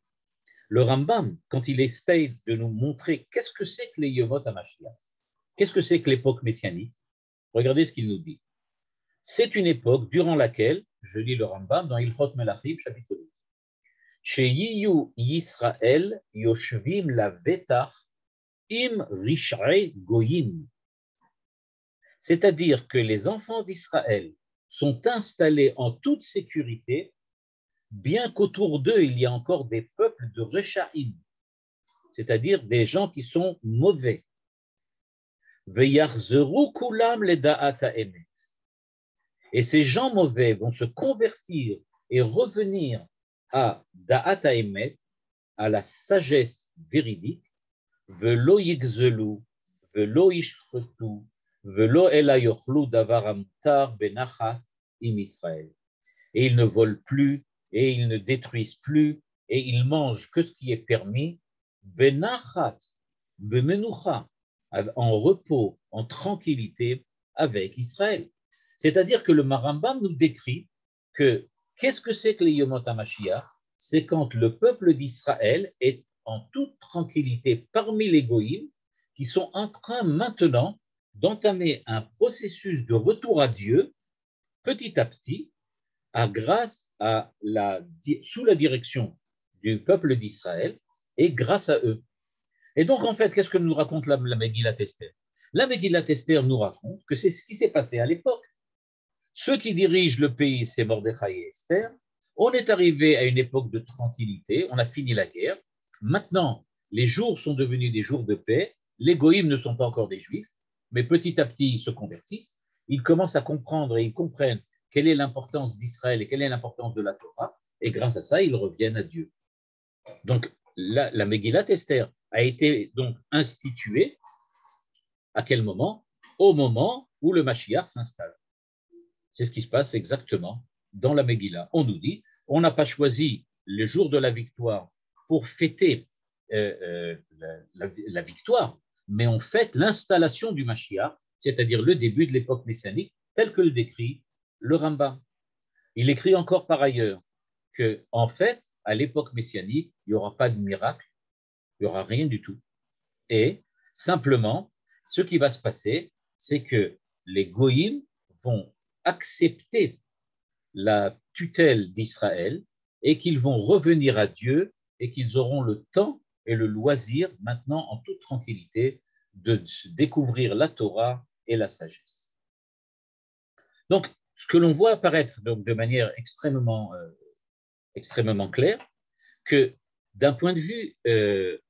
Le Rambam, quand il essaye de nous montrer qu'est-ce que c'est que les Yomot HaMashiach, qu'est-ce que c'est que l'époque messianique, regardez ce qu'il nous dit. C'est une époque durant laquelle, je lis le Rambam dans Ilchot Melachim, chapitre 12, Sheyiyu Yisrael Yoshvim Lavetach Im Rish'e Goyim. C'est-à-dire que les enfants d'Israël sont installés en toute sécurité, bien qu'autour d'eux, il y a encore des peuples de Rechaim, c'est-à-dire des gens qui sont mauvais. Veyachzeru kulam leda'at ha'emet. Et ces gens mauvais vont se convertir et revenir à da'at ha'emet, à la sagesse véridique, velo yigzelu, velo yishchetu, velo ela yochlu davar hamutar benachat im Israël. Et ils ne volent plus, et ils ne détruisent plus, et ils mangent que ce qui est permis, benachat, bemenucha, en repos, en tranquillité avec Israël. C'est-à-dire que le Marambam nous décrit que qu'est-ce que c'est que les Yomot HaMashiach? C'est quand le peuple d'Israël est en toute tranquillité parmi les Goïm qui sont en train maintenant d'entamer un processus de retour à Dieu petit à petit, sous la direction du peuple d'Israël et grâce à eux. Et donc, en fait, qu'est-ce que nous raconte la Megillat Esther? La Megillat Esther nous raconte que c'est ce qui s'est passé à l'époque. Ceux qui dirigent le pays, c'est Mordechai et Esther. On est arrivé à une époque de tranquillité, on a fini la guerre. Maintenant, les jours sont devenus des jours de paix. Les goïms ne sont pas encore des juifs, mais petit à petit, ils se convertissent. Ils commencent à comprendre et ils comprennent quelle est l'importance d'Israël et quelle est l'importance de la Torah. Et grâce à ça, ils reviennent à Dieu. Donc, la Megillat Esther a été donc instituée à quel moment? Au moment où le Mashiach s'installe. C'est ce qui se passe exactement dans la Megillah. On nous dit, on n'a pas choisi le jour de la victoire pour fêter la victoire, mais on fête l'installation du Mashiach, c'est-à-dire le début de l'époque messianique, tel que le décrit le Rambam. Il écrit encore par ailleurs que, en fait, à l'époque messianique, il n'y aura pas de miracle, il n'y aura rien du tout. Et simplement, ce qui va se passer, c'est que les goïms vont accepter la tutelle d'Israël et qu'ils vont revenir à Dieu et qu'ils auront le temps et le loisir, maintenant en toute tranquillité, de découvrir la Torah et la sagesse. Donc, ce que l'on voit apparaître donc, de manière extrêmement claire, que d'un point de vue de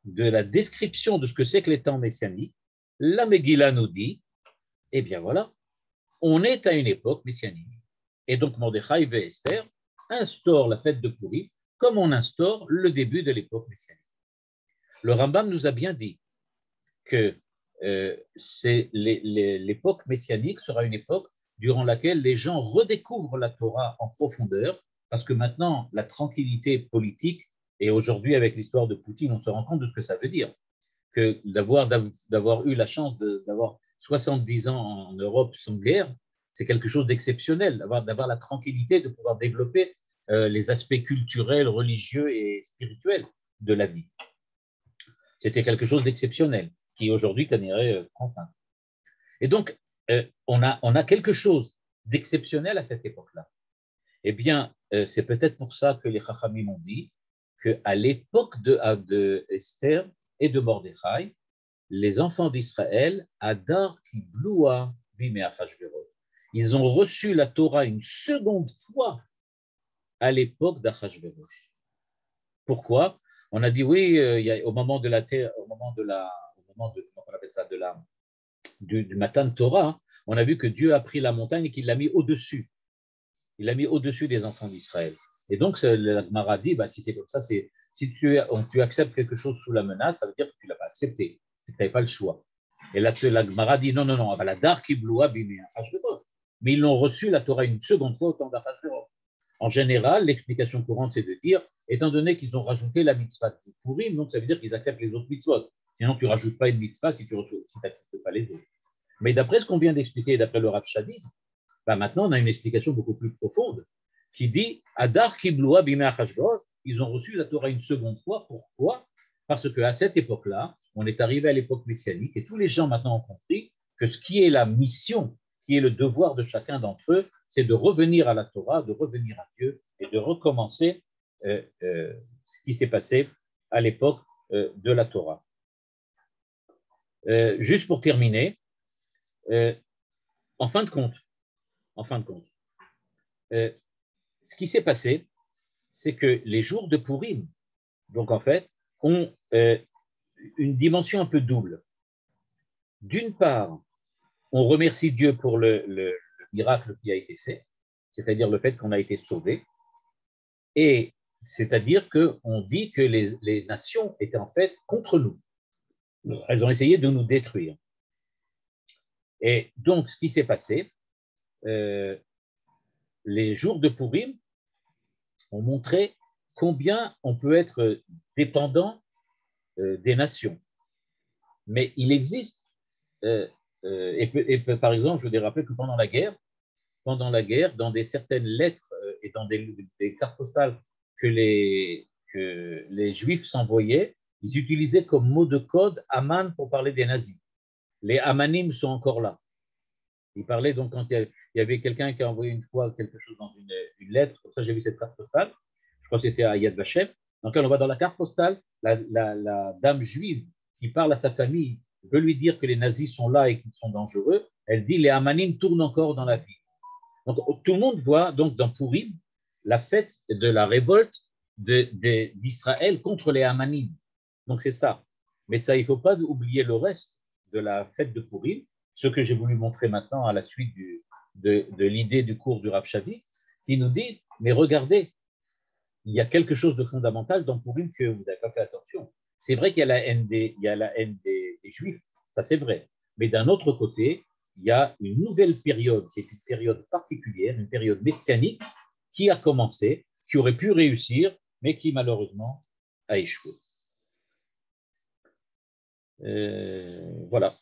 la description de ce que c'est que les temps messianiques, la Megillah nous dit, eh bien voilà, on est à une époque messianique. Et donc Mordechai et Esther instaurent la fête de Pourim comme on instaure le début de l'époque messianique. Le Rambam nous a bien dit que l'époque messianique sera une époque durant laquelle les gens redécouvrent la Torah en profondeur, parce que maintenant, la tranquillité politique, et aujourd'hui avec l'histoire de Poutine, on se rend compte de ce que ça veut dire, que d'avoir eu la chance d'avoir 70 ans en Europe sans guerre, c'est quelque chose d'exceptionnel, d'avoir la tranquillité de pouvoir développer les aspects culturels, religieux et spirituels de la vie. C'était quelque chose d'exceptionnel, qui aujourd'hui connaîtrait contraint. Et donc, on a quelque chose d'exceptionnel à cette époque-là. Eh bien, c'est peut-être pour ça que les Chachamim ont dit qu'à l'époque de Esther et de Mordechai, les enfants d'Israël, Adar Kibloua Bimei Achashverosh, ils ont reçu la Torah une seconde fois à l'époque d'Achashverosh. Pourquoi? On a dit oui, au moment de comment on appelle ça, du matin de Torah, hein, on a vu que Dieu a pris la montagne et qu'il l'a mis au-dessus. Il l'a mis au-dessus des enfants d'Israël. Et donc, la Gemara dit, si c'est comme ça, si tu acceptes quelque chose sous la menace, ça veut dire que tu ne l'as pas accepté, que tu n'avais pas le choix. Et là, la Gemara dit, non, la dar kibloua bimei Achashverosh. Mais ils l'ont reçu, la Torah, une seconde fois au temps d'Achashverosh. En général, l'explication courante, c'est de dire, étant donné qu'ils ont rajouté la mitzvah de Pourim, donc ça veut dire qu'ils acceptent les autres mitzvot. Sinon, tu ne rajoutes pas une mitzvah si tu n'acceptes pas les autres. Mais d'après ce qu'on vient d'expliquer, d'après le Rav Shadid, maintenant, on a une explication beaucoup plus profonde qui dit Adar Kibloua Bimei Achashverosh, ils ont reçu la Torah une seconde fois. Pourquoi? Parce qu'à cette époque-là, on est arrivé à l'époque messianique et tous les gens maintenant ont compris que ce qui est la mission, qui est le devoir de chacun d'entre eux, c'est de revenir à la Torah, de revenir à Dieu et de recommencer ce qui s'est passé à l'époque de la Torah. Juste pour terminer, en fin de compte, ce qui s'est passé, c'est que les jours de Pourim, donc en fait, ont une dimension un peu double. D'une part, on remercie Dieu pour le miracle qui a été fait, c'est-à-dire le fait qu'on a été sauvé, et c'est-à-dire qu'on dit que les nations étaient en fait contre nous. Elles ont essayé de nous détruire. Et donc, ce qui s'est passé, les jours de Pourim ont montré combien on peut être dépendant des nations. Mais il existe, par exemple, je voudrais rappeler que pendant la guerre, dans certaines lettres et dans des cartes postales que les Juifs s'envoyaient, ils utilisaient comme mot de code Aman pour parler des nazis. Les Amanim sont encore là. Ils parlaient donc quand il y avait quelqu'un qui a envoyé une fois quelque chose dans une lettre, comme ça j'ai vu cette carte postale, je crois que c'était à Yad Vashem. Donc là, on voit dans la carte postale, la dame juive qui parle à sa famille veut lui dire que les nazis sont là et qu'ils sont dangereux. Elle dit les Amanim tournent encore dans la ville. Donc tout le monde voit donc dans Pourim la fête de la révolte d'Israël contre les Amanim. Donc c'est ça. Mais ça, il ne faut pas oublier le reste de la fête de Pourim, ce que j'ai voulu montrer maintenant à la suite de l'idée du cours du Rav Shadid, qui nous dit, mais regardez, il y a quelque chose de fondamental dans Pourim que vous n'avez pas fait attention. C'est vrai qu'il y a la haine des Juifs, ça c'est vrai. Mais d'un autre côté, il y a une nouvelle période, qui est une période particulière, une période messianique, qui a commencé, qui aurait pu réussir, mais qui malheureusement a échoué. Voilà.